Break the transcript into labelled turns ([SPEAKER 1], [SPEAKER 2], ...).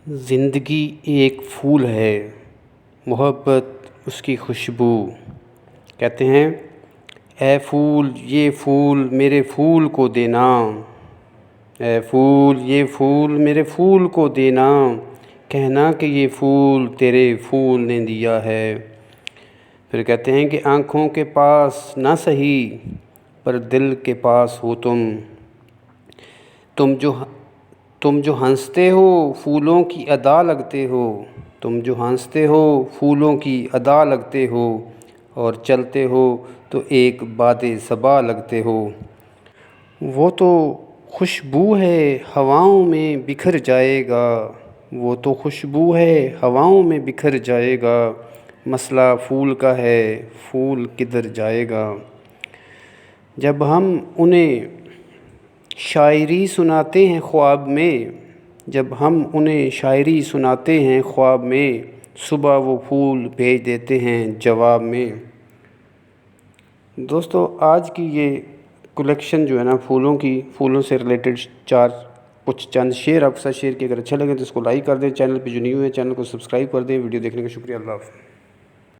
[SPEAKER 1] زندگی ایک پھول ہے، محبت اس کی خوشبو۔ کہتے ہیں اے پھول یہ پھول میرے پھول کو دینا، اے پھول یہ پھول میرے پھول کو دینا، کہنا کہ یہ پھول تیرے پھول نے دیا ہے۔ پھر کہتے ہیں کہ آنکھوں کے پاس نہ سہی پر دل کے پاس ہو تم جو ہنستے ہو پھولوں کی ادا لگتے ہو، تم جو ہنستے ہو پھولوں کی ادا لگتے ہو، اور چلتے ہو تو ایک باد صبا لگتے ہو۔ وہ تو خوشبو ہے ہواؤں میں بکھر جائے گا، وہ تو خوشبو ہے ہواؤں میں بکھر جائے گا، مسئلہ پھول کا ہے پھول کدھر جائے گا۔ جب ہم انہیں شاعری سناتے ہیں خواب میں، جب ہم انہیں شاعری سناتے ہیں خواب میں، صبح وہ پھول بھیج دیتے ہیں جواب میں۔ دوستو آج کی یہ کلیکشن جو ہے نا پھولوں سے ریلیٹڈ کچھ چند شعر آپ کے ساتھ شیئر کیا، اگر اچھا لگے تو اس کو لائک کر دیں، چینل پہ جو نیو ہے چینل کو سبسکرائب کر دیں۔ ویڈیو دیکھنے کا شکریہ، اللہ حافظ۔